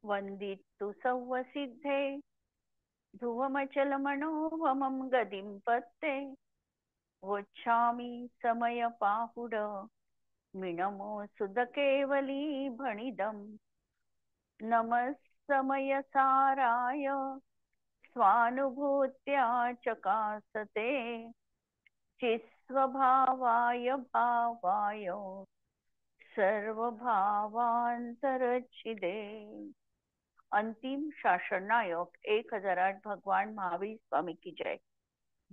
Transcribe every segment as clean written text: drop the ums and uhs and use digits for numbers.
वंदितु सौवसिद्धे ध्रुवमचलमनोवमं गदिं पत्ते वोच्छामि समयपाहुड मिनमो सुदकेवली भणिदम् नमः समयसाराय स्वानुभूत्या चकासते चिस्वभावाय भावाय सर्वभावांतरच्छिदे। अंतिम शासन नायक 1008 भगवान महावीर स्वामी की जय।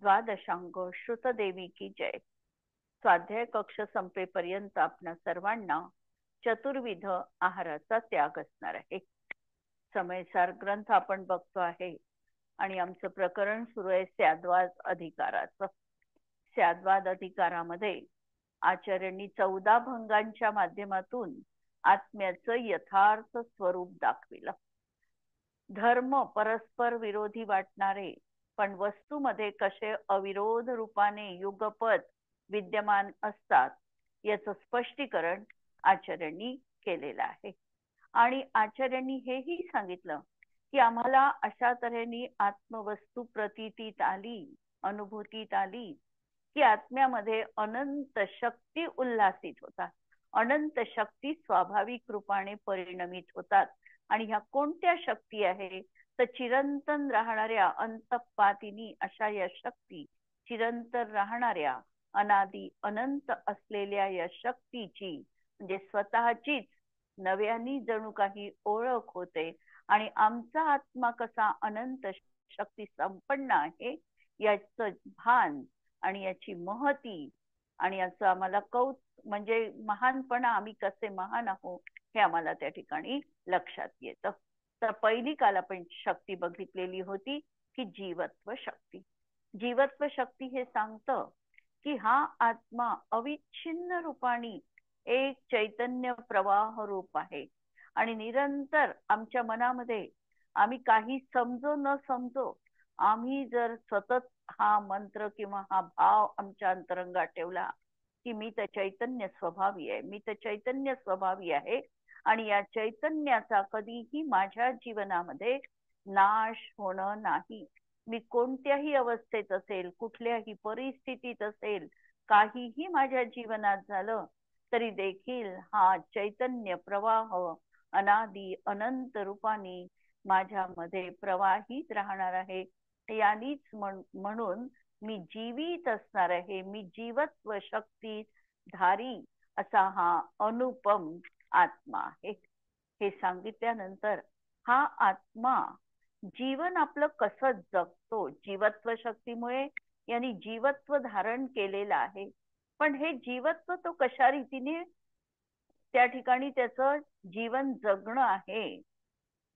द्वादशांग श्रुतदेवी की जय। स्वाध्याय कक्ष संपेपर्यंत आपणा सर्वांना चतुर्विध आहाराचा त्याग असणार आहे। समयसार ग्रंथ आपण बघतो आहे आणि आमचं प्रकरण सुरू आहे स्याद्वाद अधिकाराचं। स्याद्वाद अधिकारामध्ये आचार्यांनी 14 भंगांच्या माध्यमातून आत्म्याचं यथार्थ स्वरूप दाखविलं। धर्म परस्पर विरोधी वाटणारे पण वस्तूमध्ये कसे अविरोध रूपाने युगपत विद्यमान असतात याचं स्पष्टीकरण आचार्यांनी केलेलं आहे। आणि आचार्यांनी हेही सांगितलं की आम्हाला अशा तऱ्हेने आत्मवस्तू प्रतीतीत आली, अनुभूतीत आली की आत्म्यामध्ये अनंत शक्ती उल्हासित होतात, अनंत शक्ती स्वाभाविक रूपाने परिणमित होतात। आणि ह्या कोणत्या शक्ती आहे तर चिरंतन राहणाऱ्या अंतपातिनी अशा या शक्ती, चिरंतन राहणाऱ्या अनादी अनंत असलेल्या या शक्तीची म्हणजे स्वतःचीच नव्याने जणू काही ओळख होते। आणि आमचा आत्मा कसा अनंत शक्ती संपन्न आहे याचं भान आणि याची महती आणि याचं आम्हाला म्हणजे महानपणा, आम्ही कसे महान आहोत हे आम्हाला त्या ठिकाणी लक्षात येतं। तर पहिली काल आपण शक्ती बघितलेली होती की जीवत्व शक्ती। जीवत्व शक्ती हे सांगतं की हा आत्मा अविच्छिन्न रूपाने एक चैतन्य प्रवाह रूप आहे आणि निरंतर आमच्या मनामध्ये आम्ही काही समजो न समजो, आम्ही जर सतत हा मंत्र किंवा हा भाव आमच्या अंतरंगात ठेवला की मी तर चैतन्य स्वभावी आहे, मी तर चैतन्य स्वभावी आहे आणि या चैतन्याचा कधीही माझ्या जीवनामध्ये नाश होणं नाही। मी कोणत्याही अवस्थेत असेल, कुठल्याही परिस्थितीत असेल, काहीही माझ्या जीवनात झालं तरी देखील हा चैतन्य प्रवाह अनादी अनंत रूपाने माझ्यामध्ये प्रवाहित राहणार आहे। यानीच म्हणून मी जीवित असणार आहे, मी जीवत्व शक्ती धारी असा हा अनुपम आत्मा आहे। हे सांगितल्यानंतर हा आत्मा जीवन आपलं कसं जगतो, जीवत्व शक्तीमुळे यांनी जीवत्व धारण केलेलं आहे, पण हे जीवत्व तो कशा रीतीने त्या ठिकाणी त्याचं जीवन जगणं आहे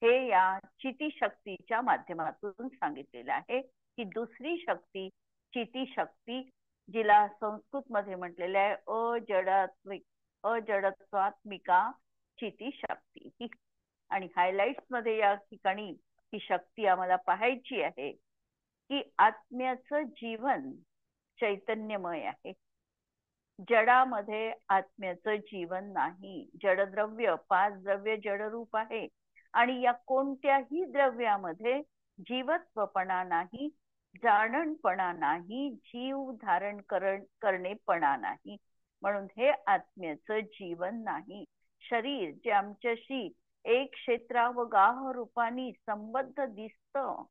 हे या चिती शक्तीच्या माध्यमातून सांगितलेलं आहे। की दुसरी शक्ती चिती शक्ती, जिला संस्कृत मध्ये म्हटलेलं आहे अजडत्वात्मिका चिती शक्ती ही। आणि हायलाइट्स मध्ये या ठिकाणी ही शक्ती आम्हाला पाहायची आहे की आत्म्याचं जीवन चैतन्यमय आहे, जडामध्ये आत्म्याचं जीवन नाही। जडद्रव्य 5 द्रव्य जडरूप आहे आणि या कोणत्याही द्रव्यामध्ये जीवत्वपणा नाही, जाणणपणा नाही, जीव धारण करणेपणा नाही। म्हणून हे आत्म्याचं जीवन नाही। शरीर जे आमच्याशी एक क्षेत्रावगाह रूपाने संबद्ध दिसतं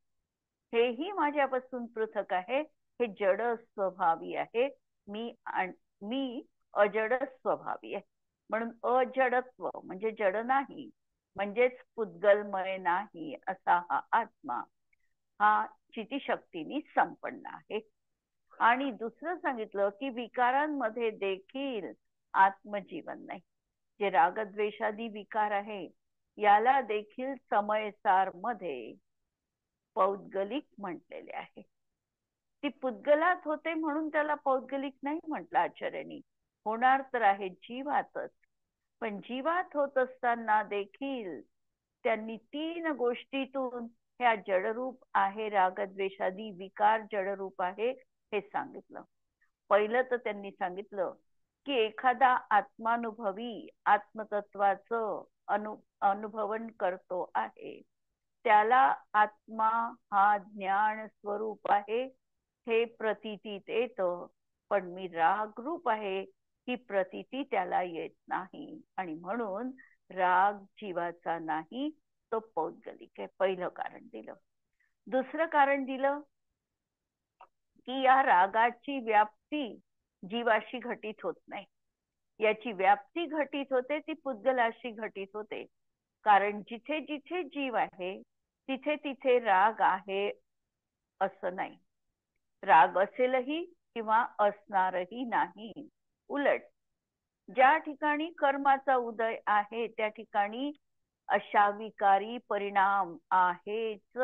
हेही माझ्यापासून पृथक आहे, हे जड स्वभावी आहे। मी अजड स्वभावी आहे। म्हणून अजडत्व म्हणजे जड नाही, म्हणजेच पुद्गलमय नाही असा हा आत्मा हा चितीशक्तीने संपन्न आहे। आणि दुसरं सांगितलं की विकारांमध्ये देखील आत्मजीवन नाही। जे रागद्वेषादी विकार आहे याला देखील समयसार मध्ये पौद्गलिक म्हटलेले आहे। ती पुद्गलात होते म्हणून त्याला पौद्गलिक नाही म्हटलं आचार्यांनी, होणार तर आहे जीवातच। पण जीवात होत असताना देखील त्यांनी 3 गोष्टीतून ह्या जडरूप आहे, रागद्वेषादी विकार जडरूप आहे हे सांगितलं। पहिलं तर त्यांनी सांगितलं की एखादा आत्मानुभवी आत्मतत्वाचं अनुभवन करतो आहे, त्याला आत्मा हा ज्ञान स्वरूप आहे हे प्रतीतीत येतं, पण मी राग रूप आहे ही प्रतीती त्याला येत नाही. आणि म्हणून राग जीवाचा नाही, तो पौद्गलिक आहे. पहिलं कारण दिलं. दुसरं कारण दिलं की या रागाची व्याप्ती जीवाशी घटित होत नाही. याची व्याप्ती घटित होते ती पुद्गलाशी घटित होते. कारण जिथे जिथे जीव आहे तिथे तिथे राग आहे असं नाही. राग असेलही किंवा असणारही नाही. उलट ज्या ठिकाणी कर्माचा उदय आहे त्या ठिकाणी अशा विकारी परिणाम आहेच.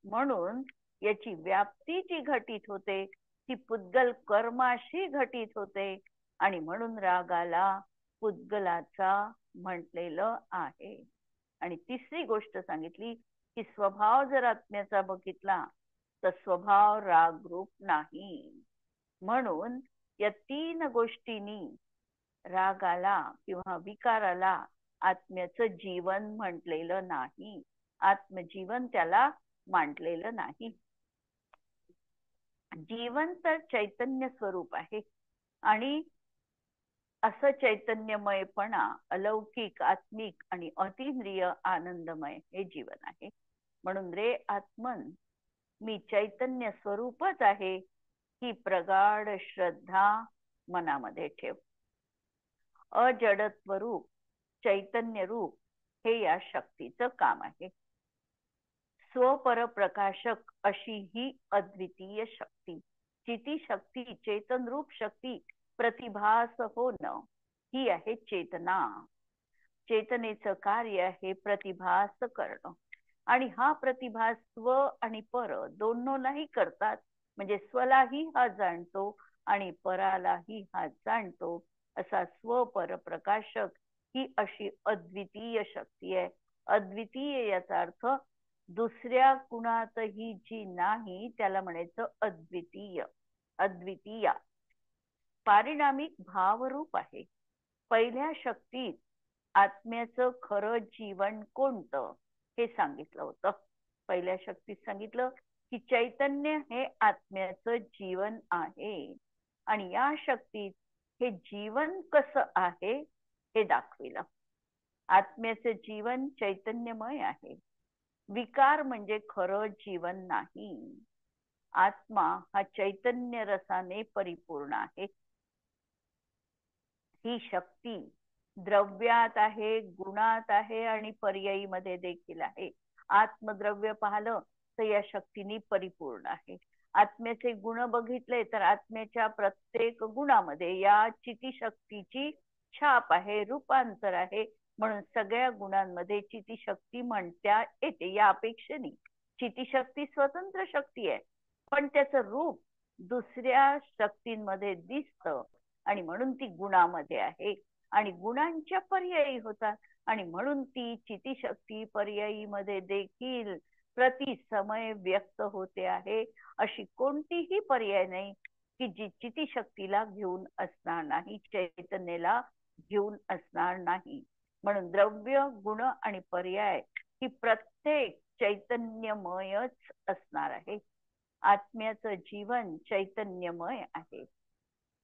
म्हणून याची व्याप्ती जी घटित होते ती पुद्गल कर्माशी घटित होते आणि म्हणून रागाला पुद्गलाचा म्हटलेलं आहे. आणि तिसरी गोष्ट सांगितली की स्वभाव जर आत्म्याचा बघितला तर स्वभाव रागरूप नाही. म्हणून या तीन गोष्टींनी रागाला किंवा विकाराला आत्म्याचं जीवन म्हटलेलं नाही. आत्मजीवन त्याला मांडलेलं नाही. जीवन तर चैतन्य स्वरूप आहे आणि असं चैतन्यमयपणा अलौकिक, आत्मिक आणि अतींद्रिय आनंदमय हे जीवन आहे. म्हणून रे आत्मन, मी चैतन्य स्वरूपच आहे ही प्रगाढ श्रद्धा मनामध्ये ठेव. अजडत्व रूप, चैतन्य रूप हे या शक्तीचं काम आहे. स्वपरप्रकाशक अशी ही अद्वितीय शक्ती, चिती शक्ती, चेतन रूप शक्ती प्रतिभास होणं ही आहे चेतना. चेतनेचं कार्य आहे प्रतिभास करणं. आणि हा प्रतिभास स्व आणि पर दोनोंनाही करतात. म्हणजे स्वलाही हा जाणतो आणि परालाही हा जाणतो. असा स्वपर प्रकाशक ही अशी अद्वितीय शक्ती आहे. अद्वितीय याचा अर्थ दुसऱ्या कुणातही जी नाही त्याला म्हणायचं अद्वितीय. अद्वितीय पारिणामिक भावरूप आहे. पहिल्या शक्तीत आत्म्याचं खरं जीवन कोणतं हे सांगितलं होतं. पहिल्या शक्तीत सांगितलं की चैतन्य हे आत्म्याचं जीवन आहे आणि या शक्तीत हे जीवन कसं आहे हे दाखविलं. आत्म्याचं जीवन चैतन्यमय आहे. विकार म्हणजे खरं जीवन नाही. आत्मा हा चैतन्य रसाने परिपूर्ण आहे. ही शक्ती द्रव्यात आहे, गुणात आहे आणि पर्यायीमध्ये देखील आहे. आत्मद्रव्य पाहिलं तर या शक्तीने परिपूर्ण आहे. आत्म्याचे गुण बघितले तर आत्म्याच्या प्रत्येक गुणामध्ये या चिती शक्तीची छाप आहे, रूपांतर आहे. म्हणून सगळ्या गुणांमध्ये चिती शक्ती म्हणता येते. या अपेक्षेने चिती शक्ती स्वतंत्र शक्ती आहे, पण त्याचं रूप दुसऱ्या शक्तींमध्ये दिसतं आणि म्हणून ती गुणामध्ये आहे आणि गुणांच्या पर्यायी होतात आणि म्हणून ती चिती शक्ती पर्यायीमध्ये देखील प्रति समय व्यक्त होते आहे. अशी कोणतीही पर्याय नाही की जी चिती शक्तीला घेऊन असणार नाही, चैतन्याला घेऊन असणार नाही. म्हणून द्रव्य, गुण आणि पर्याय ही प्रत्येक चैतन्यमयच असणार आहे. आत्म्याचं जीवन चैतन्यमय आहे.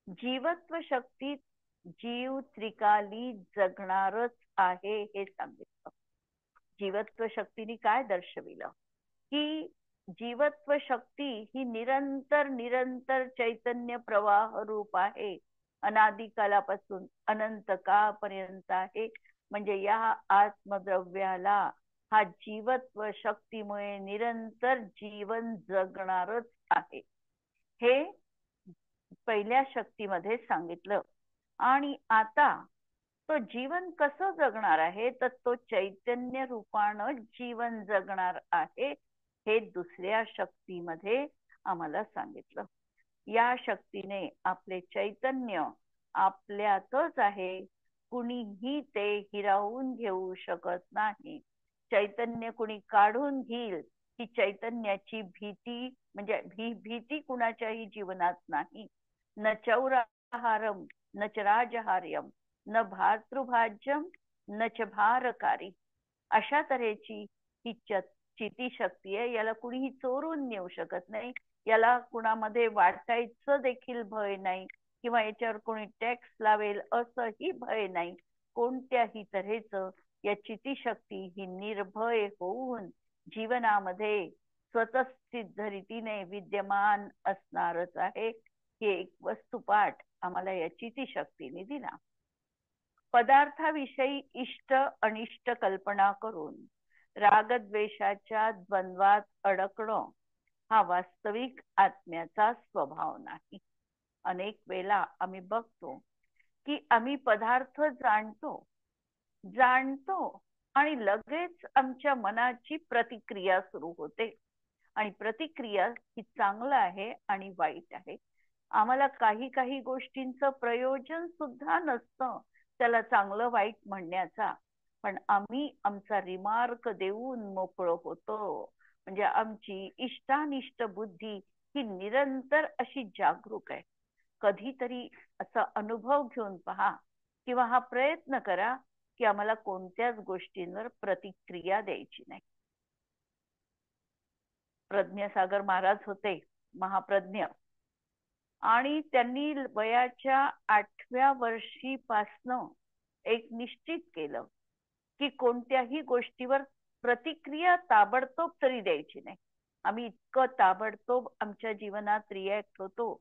जीवत्व शक्तीत जीव त्रिकाली जगणारच आहे हे सांगितलं. जीवत्व शक्तीने काय दर्शविलं की जीवत्व शक्ती ही निरंतर निरंतर चैतन्य प्रवाह रूप आहे. अनादिकालापासून अनंत काळपर्यंत आहे. म्हणजे या आत्मद्रव्याला हा जीवत्व शक्तीमुळे निरंतर जीवन जगणारच आहे हे पहिल्या शक्तीमध्ये सांगितलं. आणि आता तो जीवन कसं जगणार आहे तर तो चैतन्य रूपानं जीवन जगणार आहे हे दुसऱ्या शक्तीमध्ये आम्हाला सांगितलं. या शक्तीने आपले चैतन्य आपल्यातच आहे, कुणीही ते हिरावून घेऊ शकत नाही. चैतन्य कुणी काढून घेईल ही चैतन्याची भीती म्हणजे भीती कुणाच्याही जीवनात नाही. न चौराहारम न च राजहार्यम न भातृभाज्यम न च भारकारी. अशा तऱ्हेची ही चिती शक्ती आहे. याला कुणीही चोरून नेऊ शकत नाही. याला कुणामध्ये वाटायचं देखील भय नाही किंवा याच्यावर कोणी टॅक्स लावेल असंही भय नाही. कोणत्याही तऱ्हेचं या चितीशक्ती ही निर्भय होऊन जीवनामध्ये स्वतःसिद्ध रीतीने विद्यमान असणारच आहे. हे एक वस्तुपाठ आम्हाला या चितीशक्तीने दिला. पदार्थाविषयी इष्ट अनिष्ट कल्पना करून रागद्वेषाच्या द्वंद्वात अडकणं हा वास्तविक आत्म्याचा स्वभाव नाही. अनेक वेळा आम्ही बघतो की आम्ही पदार्थ जाणतो आणि लगेच आमच्या मनाची प्रतिक्रिया सुरू होते. आणि प्रतिक्रिया ही चांगलं आहे आणि वाईट आहे. आम्हाला काही काही गोष्टींचं प्रयोजन सुद्धा नसतं त्याला चांगलं वाईट म्हणण्याचा, पण आम्ही आमचा रिमार्क देऊन मोकळं होतो. म्हणजे आमची इष्टानिष्ट बुद्धी ही निरंतर अशी जागरूक आहे. कधीतरी असा अनुभव घेऊन पहा किंवा हा प्रयत्न करा की आम्हाला कोणत्याच गोष्टींवर प्रतिक्रिया द्यायची नाही. प्रज्ञसागर महाराज होते महाप्रज्ञ, आणि त्यांनी वयाच्या 8व्या वर्षीपासनं एक निश्चित केलं की कोणत्याही गोष्टीवर प्रतिक्रिया ताबडतोब तरी द्यायची नाही. आम्ही इतकं ताबडतोब आमच्या जीवनात रिॲक्ट होतो.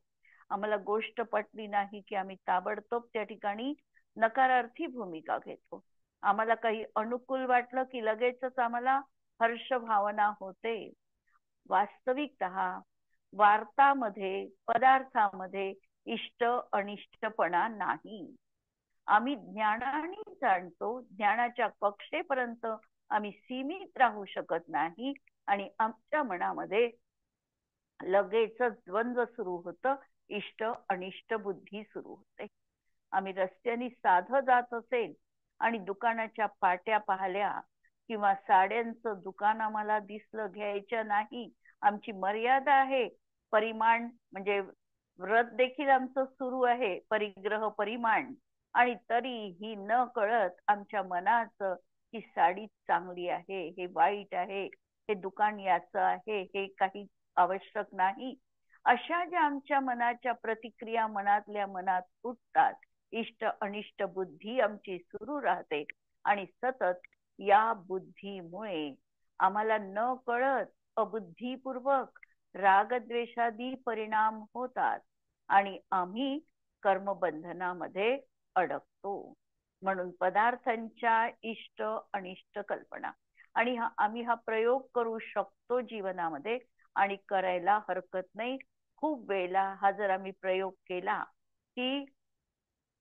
आम्हाला गोष्ट पटली नाही की आम्ही ताबडतोब त्या ठिकाणी नकारार्थी भूमिका घेतो. आम्हाला काही अनुकूल वाटलं की लगेचच आम्हाला हर्ष भावना होते. वास्तविकतः वार्तामध्ये पदार्थामध्ये इष्ट अनिष्टपणा नाही. आम्ही ज्ञानाने जाणतो, ज्ञानाच्या कक्षेपर्यंत आम्ही सीमित राहू शकत नाही आणि आमच्या मनामध्ये लगेचच द्वंद्व सुरू होतं, इष्ट अनिष्ट बुद्धी सुरू होते. आम्ही रस्त्याने साधं जात असेल आणि दुकानाच्या पाट्या पाहिल्या किंवा साड्यांचं दुकान आम्हाला दिसलं, घ्यायच्या नाही, आमची मर्यादा आहे, परिमाण म्हणजे व्रत देखील आमचं सुरू आहे, परिग्रह परिमाण, आणि तरीही न कळत आमच्या मनाचं ही साडी चांगली आहे, हे वाईट आहे, हे दुकान याचं आहे, हे काही आवश्यक नाही, अशा ज्या आमच्या मनाच्या प्रतिक्रिया मनातल्या मनात उठतात, इष्ट अनिष्ट बुद्धी आमची सुरू राहते. आणि सतत या बुद्धीमुळे आम्हाला न कळत अबुद्धीपूर्वक रागद्वेषादी परिणाम होतात आणि आम्ही कर्मबंधनामध्ये अडकतो. म्हणून पदार्थांच्या इष्ट अनिष्ट कल्पना, आणि आम्ही हा प्रयोग करू शकतो जीवनामध्ये आणि करायला हरकत नाही. खूप वेळेला हा जर आम्ही प्रयोग केला की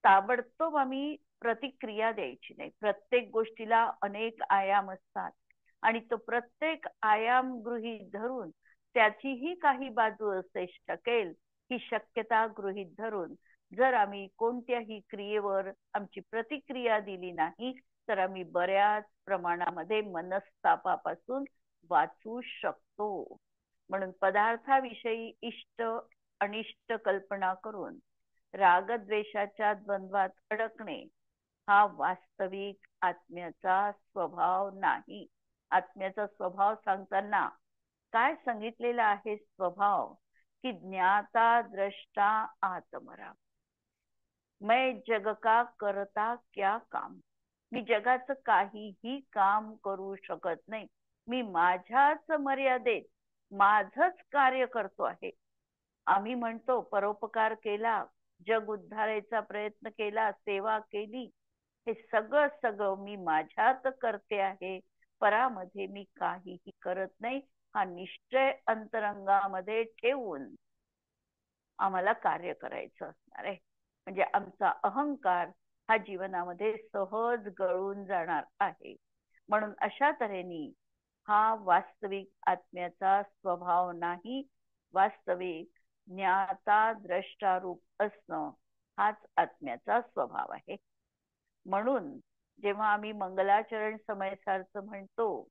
ताबडतोब आम्ही प्रतिक्रिया द्यायची नाही. प्रत्येक गोष्टीला अनेक आयाम असतात आणि तो प्रत्येक आयाम गृहीत धरून त्याचीही काही बाजू असू शकेल ही शक्यता गृहीत धरून जर आम्ही कोणत्याही क्रियेवर आमची प्रतिक्रिया दिली नाही तर आम्ही बऱ्याच प्रमाणामध्ये मनस्तापापासून वाचू शकतो. म्हणून पदार्थाविषयी इष्ट अनिष्ट कल्पना करून रागद्वेषाच्या द्वंद्वात अडकणे हा वास्तविक आत्म्याचा स्वभाव नाही. आत्म्याचा स्वभाव सांगताना काय सांगितलेला आहे? स्वभाव की ज्ञाता द्रष्टा आत्मरा. मैं जग का करता क्या काम. मी जगाचं काहीही काम करू शकत नाही. मी माझ्याच मर्यादेत माझंच कार्य करतो आहे. आम्ही म्हणतो परोपकार केला, जग उद्धारायचा प्रयत्न केला, सेवा केली, हे सगळं मी माझ्यात करते आहे, परामध्ये मी काहीही करत नाही, हा निश्चय अंतरंगामध्ये ठेवून आम्हाला कार्य करायचं असणार आहे. म्हणजे आमचा अहंकार हा जीवनामध्ये सहज गळून जाणार आहे. म्हणून अशा तऱ्हेने हा वास्तविक आत्म्याचा स्वभाव नाही. वास्तविक ज्ञाता द्रष्टा रूप असणं हाच आत्म्याचा स्वभाव आहे. म्हणून जेव्हा आम्ही मंगलाचरण समयसारचं म्हणतो,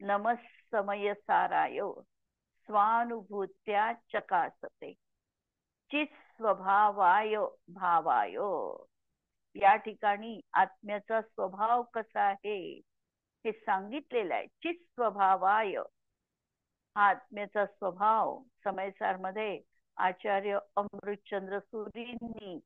नमः समय साराय स्वानुभूत्या चकासते, चित स्वभावाय भावाय. या ठिकाणी आत्म्याचा स्वभाव कसा आहे हे सांगितलेलं आहे. चित स्वभावाय हा आत्म्याचा स्वभाव समयसार मध्ये आचार्य अमृतचंद्र सुरींनी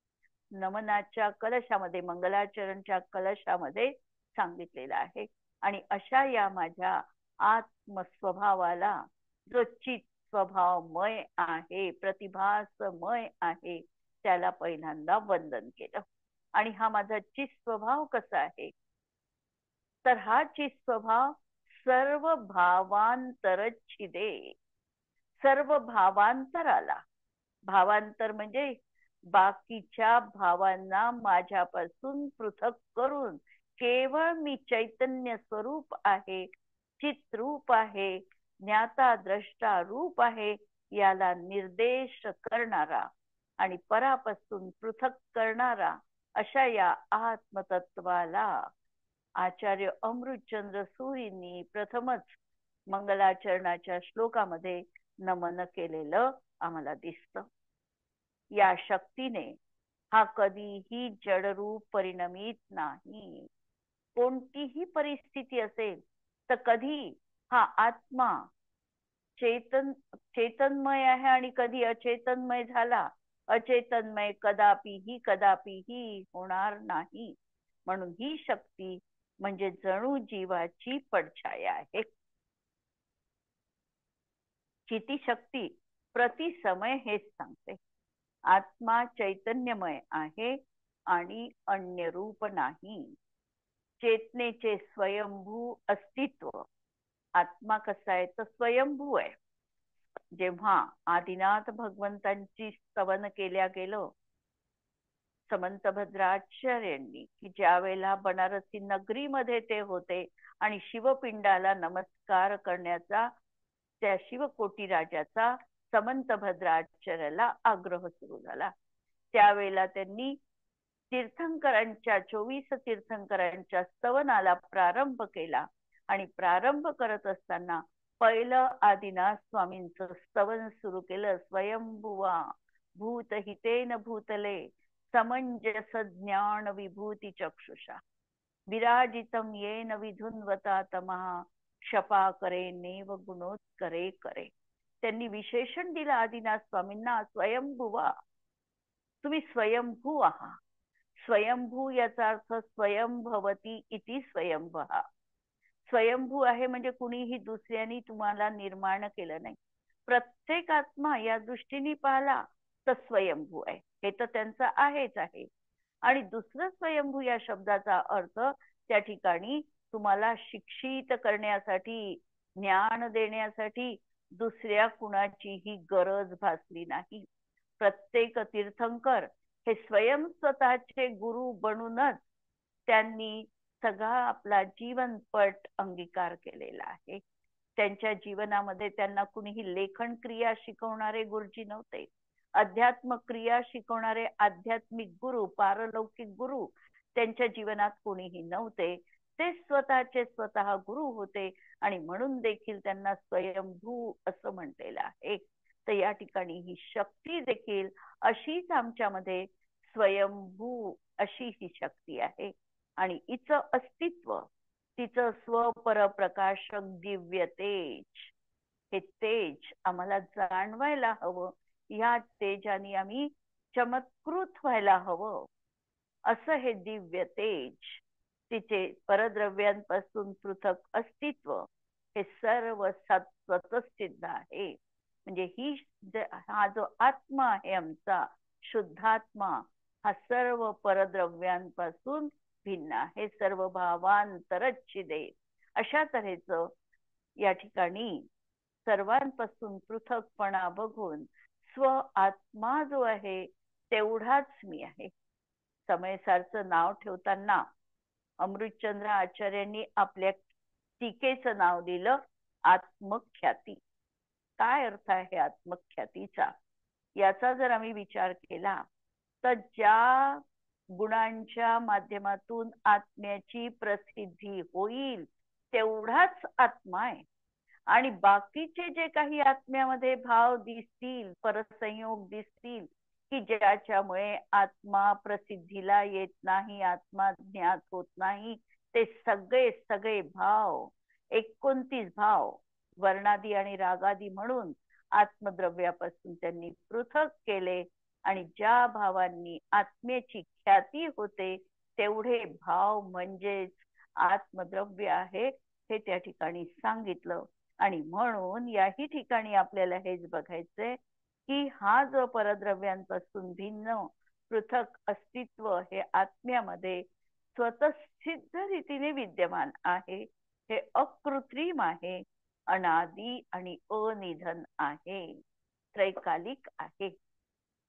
नमनाच्या कलशामध्ये, मंगलाचरणच्या कलशामध्ये सांगितलेला आहे. आणि अशा या माझ्या आत्मस्वभावाला जो चित स्वभावमय आहे, प्रतिभासमय आहे, त्याला पहिल्यांदा वंदन केलं. आणि हा माझा चित स्वभाव कसा आहे, तर हा चित स्वभाव सर्व भावांतरच्छिदे. सर्व भावांतराला, भावांतर म्हणजे बाकीच्या भावांना माझ्यापासून पृथक करून केवळ मी चैतन्य स्वरूप आहे, चित्रूप आहे, ज्ञाता द्रष्टा रूप आहे, याला निर्देश करणारा आणि परापासून पृथक करणारा अशा या आत्मतत्वाला आचार्य अमृतचंद्र सूरींनी प्रथमच मंगलाचरणाच्या श्लोकामध्ये नमन केलेलं आम्हाला दिसतं. या शक्तीने हा कधीही जडरूप परिणमित नाही. कोणतीही परिस्थिती असेल तर कधी हा आत्मा चेतनमय आहे आणि कधी अचेतनमय झाला, अचेतनमय कदापिही होणार नाही. म्हणून ही शक्ती म्हणजे जणू जीवाची पडछाया आहे. चिती शक्ती प्रतिसमय हेच सांगते. आत्मा चैतन्यमय आहे आणि अन्य रूप नाही. चेतनेचे स्वयंभू अस्तित्व. आत्मा कसा आहे तर स्वयंभू आहे. जेव्हा आदिनाथ भगवंतांची स्तवन केल्या गेलं समंत भद्राचार्यांनी, की ज्या वेळेला बनारसी नगरीमध्ये ते होते आणि शिवपिंडाला नमस्कार करण्याचा त्या शिवकोटी राजाचा समंत भद्राचार्याला आग्रह सुरू झाला. त्यावेळेला त्यांनी तीर्थंकरांच्या 24 तीर्थंकरांच्या स्तवनाला प्रारंभ केला. आणि प्रारंभ करत असताना पहिलं आदिनाथ स्वामींचं स्तवन सुरू केलं. स्वयंभुवा भूतहितेन भूतले समंजस ज्ञान विभूती चक्षुषा विराजितम येन विधुन्वता तमहा क्षपा करे नेव गुणोत्करे करे. त्यांनी विशेषण दिलं आदिनाथ स्वामींना, स्वयंभुवा, तुम्ही स्वयंभू आहात. स्वयंभू याचा अर्थ स्वयंभवती इति स्वयंभः. स्वयंभू आहे म्हणजे कुणीही दुसऱ्यानी तुम्हाला निर्माण केलं नाही. प्रत्येक आत्मा या दृष्टीने पाहिला तर स्वयंभू आहे, हे तर त्यांचं आहेच आहे. आणि दुसरं स्वयंभू या शब्दाचा अर्थ त्या ठिकाणी तुम्हाला शिक्षित करण्यासाठी, ज्ञान देण्यासाठी दुसऱ्या कुणाचीही गरज भासली नाही. प्रत्येक तीर्थंकर हे स्वयं स्वतःचे गुरु बनूनच त्यांनी सगळा आपला जीवनपट अंगीकार केलेला आहे. त्यांच्या जीवनामध्ये त्यांना कुणीही लेखन क्रिया शिकवणारे गुरुजी नव्हते. अध्यात्म क्रिया शिकवणारे आध्यात्मिक गुरु, पारलौकिक गुरु त्यांच्या जीवनात कोणीही नव्हते. ते स्वतःचे स्वतः गुरु होते आणि म्हणून देखील त्यांना स्वयंभू असं म्हटलेलं आहे. तर या ठिकाणी ही शक्ती देखील अशीच आमच्यामध्ये स्वयंभू अशी ही शक्ती आहे. आणि हिचं अस्तित्व, तिचं स्वपरप्रकाशक दिव्य तेज, हे तेज आम्हाला जाणवायला हवं. या तेजाने आम्ही चमत्कृत व्हायला हवं. असं हे दिव्य तेज, तिचे परद्रव्यांपासून पृथक अस्तित्व हे सर्व सत्वतच सिद्ध आहे. म्हणजे ही हा जो आत्मा आहे आमचा शुद्धात्मा, हा सर्व परद्रव्यांपासून भिन्न आहे. सर्व भावांतरच्छिदे अशा तऱ्हेचं या ठिकाणी सर्वांपासून पृथकपणा बघून स्व आत्मा जो आहे तेवढाच मी आहे. समयसारचं नाव ठेवताना अमृतचंद्र आचार्यांनी आपल्या टीकेचं नाव दिलं आत्मख्याती. काय अर्थ आहे आत्मख्यातीचा याचा जर आम्ही विचार केला तर ज्या गुणांच्या माध्यमातून आत्म्याची प्रसिद्धी होईल तेवढाच आत्मा आहे. आणि बाकीचे जे काही आत्म्यामध्ये भाव दिसतील, परसंयोग दिसतील, की ज्याच्यामुळे आत्मा प्रसिद्धीला येत नाही, आत्मा ज्ञात होत नाही, ते सगळे सगळे भाव, 29 भाव वर्णादी आणि रागादी म्हणून आत्मद्रव्यापासून त्यांनी पृथक केले. आणि ज्या भावांनी आत्म्याची ख्याती होते तेवढे भाव म्हणजेच आत्मद्रव्य आहे, हे त्या ठिकाणी सांगितलं. आणि म्हणून याही ठिकाणी आपल्याला हेच बघायचंय की हा जो परद्रव्यांपासून भिन्न पृथक अस्तित्व हे आत्म्यामध्ये स्वतःसिद्ध रीतीने विद्यमान आहे, हे अकृत्रिम आहे, अनादी आणि अनिधन आहे, त्रैकालिक आहे.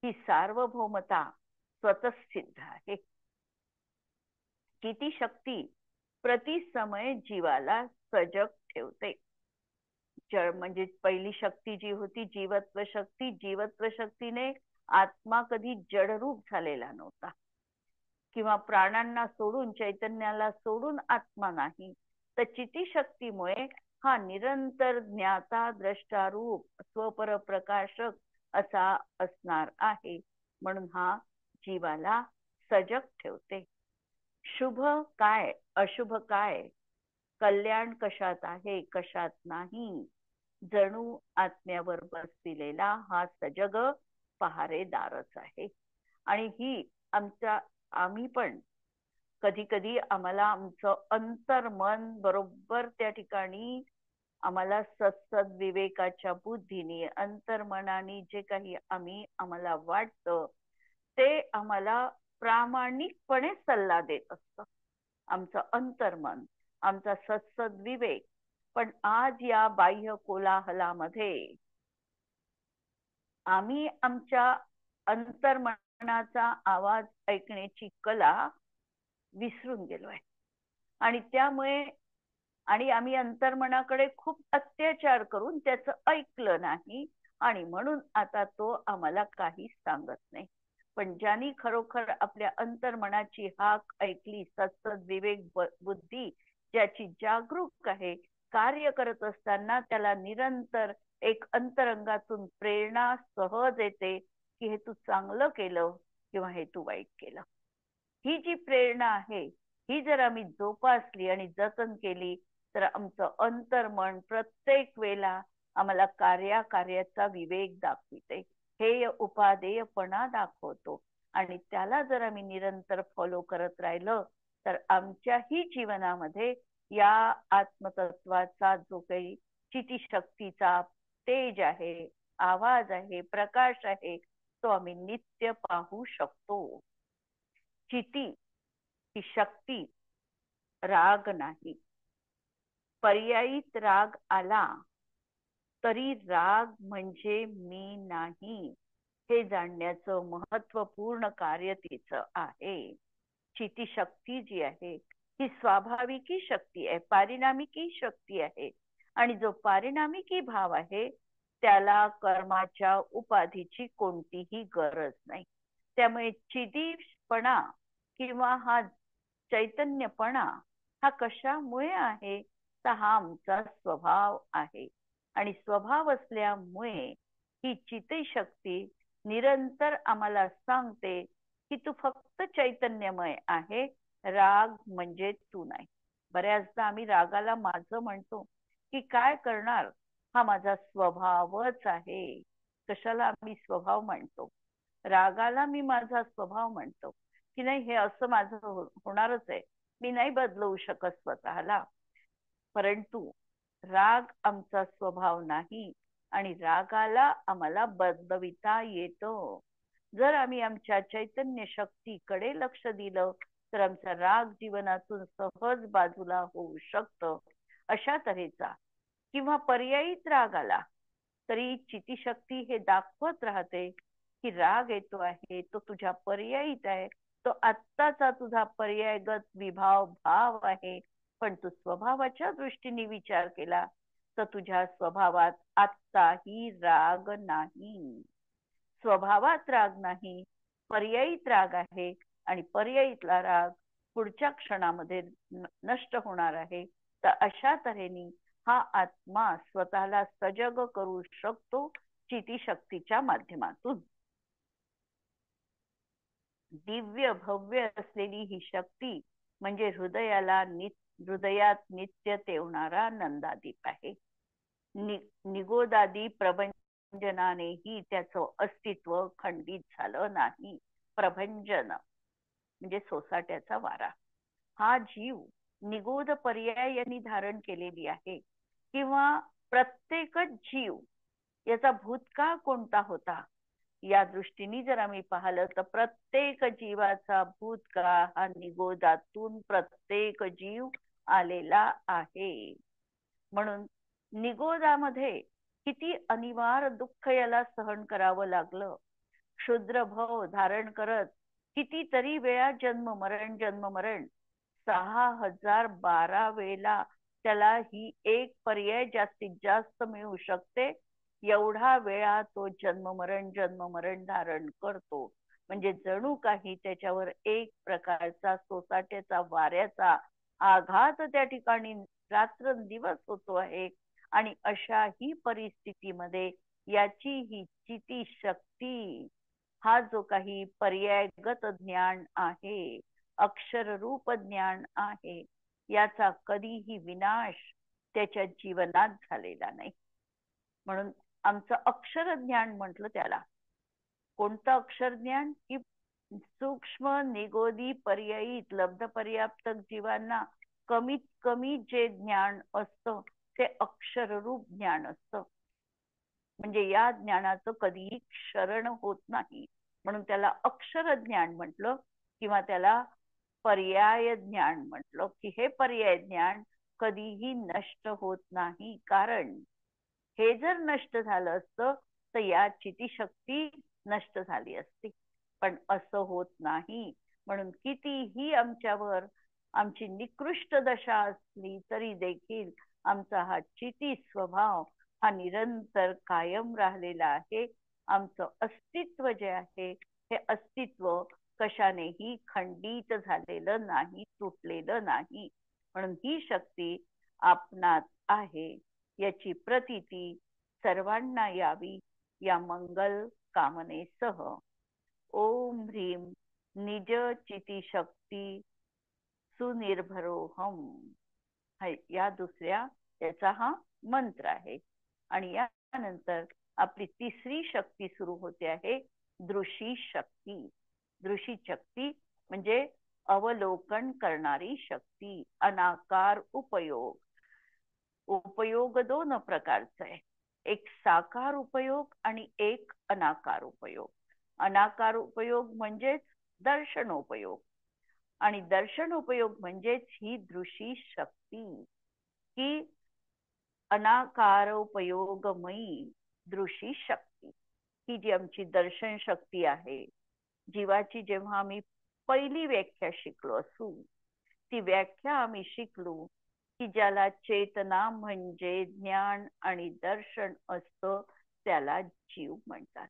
ही सार्वभौमता स्वतःसिद्ध आहे. किती शक्ती प्रति समय जीवाला सजग ठेवते. म्हणजे पहिली शक्ती जी होती जीवत्व शक्ती, जीवत्व शक्तीने आत्मा कधी जडरूप झालेला नव्हता, किंवा प्राणांना सोडून चैतन्याला सोडून आत्मा नाही. तर चिती शक्तीमुळे हा निरंतर ज्ञाता द्रष्टारूप स्वपर प्रकाशक असा असणार आहे. म्हणून हा जीवाला सजग ठेवते. शुभ काय, अशुभ काय, कल्याण कशात आहे, कशात नाही, जणू आत्म्यावर बसलेला हा सजग पहारेदारच आहे. आणि ही आम्ही पण कधी कधी आम्हाला आमचं अंतर्मन बरोबर त्या ठिकाणी आम्हाला सत्सद विवेकाच्या बुद्धीने अंतर्मनाने जे काही आम्हाला वाटतं ते आम्हाला प्रामाणिकपणे सल्ला देत असतं आमचं अंतर्मन, आमचा सत्सद विवेक. पण आज या बाह्य कोलाहलामध्ये आम्ही आमच्या अंतर्मनाचा आवाज ऐकण्याची कला विसरून गेलोय. आणि त्यामुळे आम्ही अंतर्मनाकडे खूप अत्याचार करून त्याचं ऐकलं नाही, आणि म्हणून आता तो आम्हाला काही सांगत नाही. पण ज्यांनी खरोखर आपल्या अंतर्मनाची हाक ऐकली, सत्सद विवेक बुद्धी ज्याची जागरूक आहे, कार्य करत असताना त्याला निरंतर एक अंतरंगातून प्रेरणा सहज येते की हे तू चांगलं केलं किंवा हे तू वाईट केलं. ही जी प्रेरणा आहे ही जर आम्ही जोपासली आणि जतन केली तर आमचं अंतर्मन प्रत्येक वेळेला आम्हाला कार्याचा विवेक दाखविते, हेय उपादेयपणा दाखवतो. आणि त्याला जर आम्ही निरंतर फॉलो करत राहिलं तर आमच्याही जीवनामध्ये या आत्मतत्वाचा जो काही चिती शक्तीचा तेज आहे, आवाज आहे, प्रकाश आहे, तो आम्ही नित्य पाहू शकतो. चिती ही शक्ती राग नाही. पर्यायीत राग आला तरी राग म्हणजे मी नाही हे जाणण्याचं महत्वपूर्ण कार्य तिचं आहे. चिती शक्ती जी आहे ही स्वाभाविकी शक्ती आहे, पारिणामिकी शक्ती आहे. आणि जो पारिणामिकी भाव आहे त्याला कर्माच्या उपाधीची कोणतीही गरज नाही. त्यामुळे चितीपणा किंवा हा चैतन्यपणा हा कशामुळे आहे तर हा आमचा स्वभाव आहे. आणि स्वभाव असल्यामुळे ही चिती शक्ती निरंतर आम्हाला सांगते की तू फक्त चैतन्यमय आहे, राग म्हणजे तू नाही. बऱ्याचदा आम्ही रागाला माझं म्हणतो की काय करणार, हा माझा स्वभावच आहे. कशाला आम्ही स्वभाव म्हणतो, रागाला मी माझा स्वभाव म्हणतो की नाही हे असं माझं होणारच आहे, मी नाही बदलवू शकत स्वतःला. परंतु राग आमचा स्वभाव नाही आणि रागाला आम्हाला बदलविता येतो. जर आम्ही आमच्या चैतन्य शक्तीकडे लक्ष दिलं तर आमचा राग जीवनातून सहज बाजूला होऊ शकतो. अशा तऱ्हेचा किंवा पर्यायीत राग आला तरी चितीशक्ती हे दाखवत राहते की राग येतो आहे तो तुझ्या पर्यायीत आहे, तो आत्ताचा तुझा पर्यायगत विभाव भाव आहे. पण तू स्वभावाच्या दृष्टीने विचार केला तर तुझ्या स्वभावात आत्ताही राग नाही. स्वभावात राग नाही, पर्यायीत राग आहे. आणि पर्यायीतला राग पुढच्या क्षणामध्ये नष्ट होणार आहे. तर अशा तऱ्हेने हा आत्मा स्वतःला सजग करू शकतो चिती शक्तीच्या माध्यमातून. दिव्य भव्य असलेली ही शक्ती म्हणजे हृदयात नित्य तेवणारा नंदादीप आहे. निगोदादी प्रभंजनानेही त्याचं अस्तित्व खंडित झालं नाही. प्रभंजन म्हणजे सोसाट्याचा वारा. हा जीव निगोद पर्याय यांनी धारण केलेली आहे, किंवा प्रत्येकच जीव याचा भूतकाळ कोणता होता या दृष्टीने जर आम्ही पाहिलं तर प्रत्येक जीवाचा भूतकाळ हा निगोदातून प्रत्येक जीव आलेला आहे. म्हणून निगोदामध्ये किती अनिवार्य दुःख याला सहन करावं लागलं. क्षुद्र भव धारण करत कितीतरी वेळा जन्म मरण 6012 वेळेला त्याला ही एक पर्याय जास्तीत जास्त मिळू शकते, एवढा वेळा तो जन्म मरण धारण करतो. म्हणजे जणू काही त्याच्यावर एक प्रकारचा सोसाट्याचा वाऱ्याचा आघात त्या ठिकाणी रात्रंदिवस होतो आहे. आणि अशा ही परिस्थितीमध्ये याची ही चिती शक्ती, हा जो काही पर्यायगत ज्ञान आहे, अक्षर रूप ज्ञान आहे, याचा कधीही विनाश त्याच्या जीवनात झालेला नाही. म्हणून आमचं अक्षर ज्ञान म्हटलं त्याला. कोणतं अक्षर ज्ञान? की सूक्ष्म निगोदी पर्यायित लब्ध पर्याप्त जीवांना कमीत कमी जे ज्ञान असतं ते अक्षररूप ज्ञान असतं. म्हणजे या ज्ञानाचं कधीही क्षरण होत नाही, म्हणून त्याला अक्षर ज्ञान म्हटलं, किंवा त्याला पर्याय ज्ञान म्हटलं. की हे पर्याय ज्ञान कधीही नष्ट होत नाही, कारण हे जर नष्ट झालं असतं तर या चितीशक्ती नष्ट झाली असती, पण असं होत नाही. म्हणून कितीही आमच्यावर आमची निकृष्ट दशा असली तरी देखील आमचा हा चिती स्वभाव हा निरंतर कायम राहिलेला आहे. आमचं अस्तित्व जे आहे हे अस्तित्व कशानेही खंडित झालेलं नाही, तुटलेलं नाही. म्हणून ही शक्ती आपणात आहे याची प्रतीती सर्वांना यावी या मंगल कामनेसह. ओम ह्रीम निज चिती शक्ती सुनिर्भरोहम, या दुसऱ्या याचा हा मंत्र आहे. आणि यानंतर आपली तिसरी शक्ती सुरू होते आहे, दृशी शक्ती. दृशी शक्ती म्हणजे अवलोकन करणारी शक्ती. अनाकार उपयोग. उपयोग दोन प्रकारचा आहे, एक साकार उपयोग आणि एक अनाकार उपयोग. अनाकार उपयोग म्हणजेच दर्शनोपयोग, आणि दर्शनोपयोग म्हणजेच ही दृशी शक्ती. की अनाकारोपयोगमयी दृशी शक्ती ही जी आमची दर्शन शक्ती आहे, जीवाची जेव्हा आम्ही पहिली व्याख्या शिकलो असू, ती व्याख्या आम्ही शिकलो की ज्याला चेतना म्हणजे ज्ञान आणि दर्शन असतं त्याला जीव म्हणतात.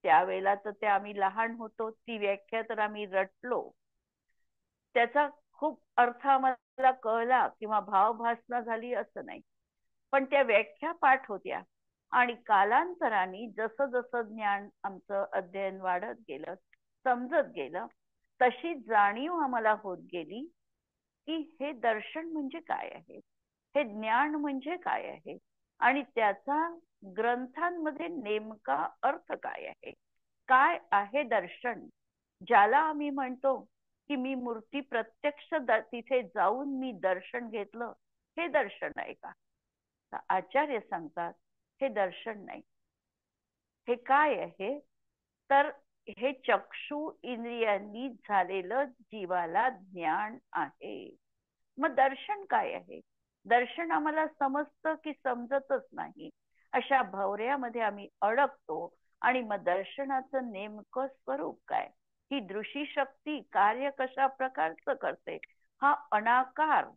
त्यावेळेला तर ते आम्ही लहान होतो, ती व्याख्या तर आम्ही रटलो, त्याचा खूप अर्थ आम्हाला कळला किंवा भावभासना झाली असं नाही, पण त्या व्याख्या पाठ होत्या. आणि कालांतराने जसं जसं ज्ञान आमचं अध्ययन वाढत गेलं, समजत गेलं, तशी जाणीव आम्हाला होत गेली की हे दर्शन म्हणजे काय आहे, हे ज्ञान म्हणजे काय आहे, आणि त्याचा ग्रंथांमध्ये नेमका अर्थ काय आहे. काय आहे दर्शन? ज्याला आम्ही म्हणतो की मी मूर्ती प्रत्यक्ष तिथे जाऊन मी दर्शन घेतलं, हे दर्शन आहे का? आचार्य सांगतात हे दर्शन नाही. हे काय आहे तर हे चक्षु इंद्रियांनी झालेलं जीवाला ज्ञान आहे. मग दर्शन काय आहे? दर्शन आम्हाला समजतं की समजतच नाही, अशा भवऱ्यामध्ये आम्ही अडकतो. आणि मग दर्शनाचं नेमकं स्वरूप काय, ही दृशी शक्ती कार्य कशा प्रकारचं करते, हा अनाकार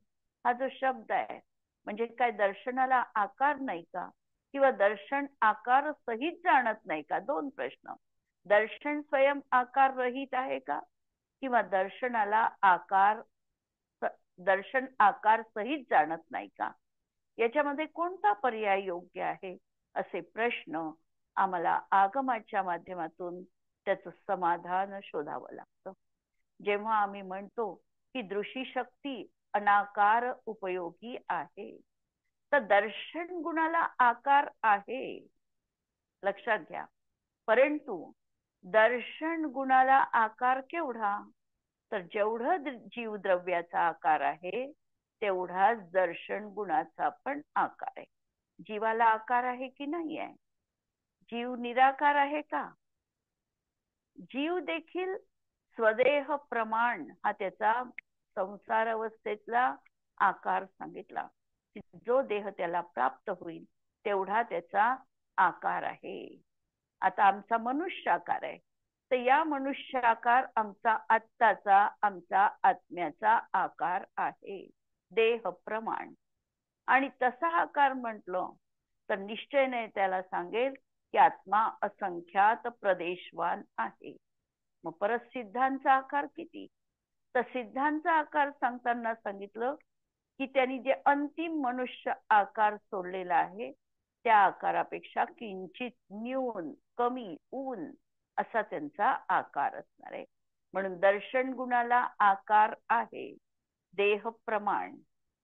हा जो शब्द आहे, म्हणजे काय दर्शनाला आकार नाही का, किंवा दर्शन आकार सहित जाणत नाही का? दोन प्रश्न. दर्शन स्वयं आकार रहित आहे का, किंवा दर्शनाला दर्शन आकार सहित जाणत नाही का? याच्यामध्ये कोणता पर्याय योग्य आहे, असे प्रश्न आम्हाला आगमाच्या माध्यमातून त्याचं समाधान शोधावं लागतं. जेव्हा आम्ही म्हणतो की दृशी शक्ती अनाकार उपयोगी आहे, तर दर्शन गुणाला आकार आहे, लक्षात घ्या. परंतु दर्शन गुणाला आकार केवढा? तर जेवढं जीवद्रव्याचा आकार आहे तेवढाच दर्शन गुणाचा पण आकार आहे. जीवाला आकार आहे की नाही आहे? जीव निराकार आहे का? जीव देखील स्वदेह प्रमाण हा त्याचा संसार अवस्थेतला आकार सांगितला. जो देह त्याला प्राप्त होईल तेवढा त्याचा आकार आहे. आता आमचा मनुष्य आकार आहे, तर या मनुष्य आकार आमचा आत्ताचा आमचा आत्म्याचा आकार आहे, देह प्रमाण. आणि तसा आकार म्हटलं तर निश्चयने त्याला सांगेल की आत्मा असंख्यात प्रदेशवान आहे. मग परत सिद्धांचा आकार किती? तर सिद्धांचा आकार सांगताना सांगितलं की त्यांनी जे अंतिम मनुष्य आकार सोडलेला आहे त्या आकारापेक्षा किंचित न्यून, कमी, ऊन असा त्यांचा आकार असणार आहे. म्हणून दर्शन गुणाला आकार आहे, देह प्रमाण,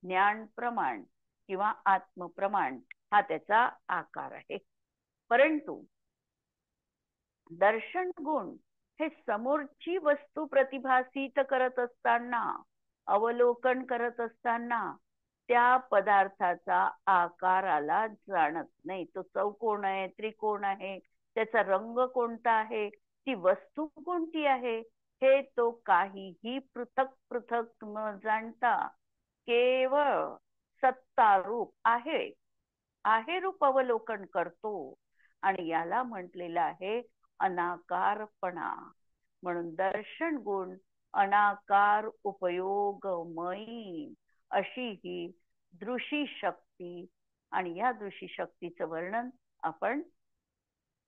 ज्ञान प्रमाण किंवा आत्मप्रमाण हा त्याचा आकार आहे. परंतु दर्शन गुण हे समोरची वस्तू प्रतिभासित करत असताना, अवलोकन करत असताना त्या पदार्थाचा आकाराला जाणत नाही. तो चौकोन आहे, त्रिकोण आहे, त्याचा रंग कोणता आहे, ती वस्तू कोणती आहे, हे तो काहीही पृथक पृथक न जाणता केवळ सत्तारूप आहे आहे रूप अवलोकन करतो. आणि याला म्हटलेलं आहे अनाकारपणा. म्हणून दर्शन गुण अनाकार उपयोगमयी अशी ही दृशी शक्ती. आणि या दृशी शक्तीचं वर्णन आपण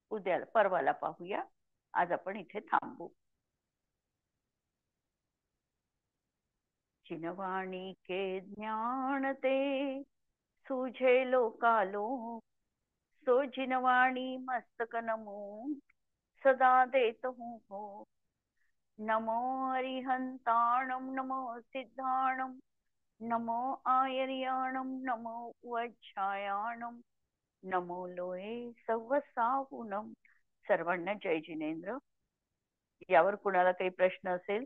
उद्याला परवाला पाहूया. आज आपण इथे थांबू. जिनवाणी के ज्ञान ते सूझे लोकालोक, सो जिनवाणी मस्तक नमो सदा देत हूँ हो. नमो अरिहंताणम नमो सिद्धाणम नमो आयर्याणम नमो वज्रायाणम नमो लोये सव्वसाहुनम. सर्वांना जय जिनेंद्र. यावर कुणाला काही प्रश्न असेल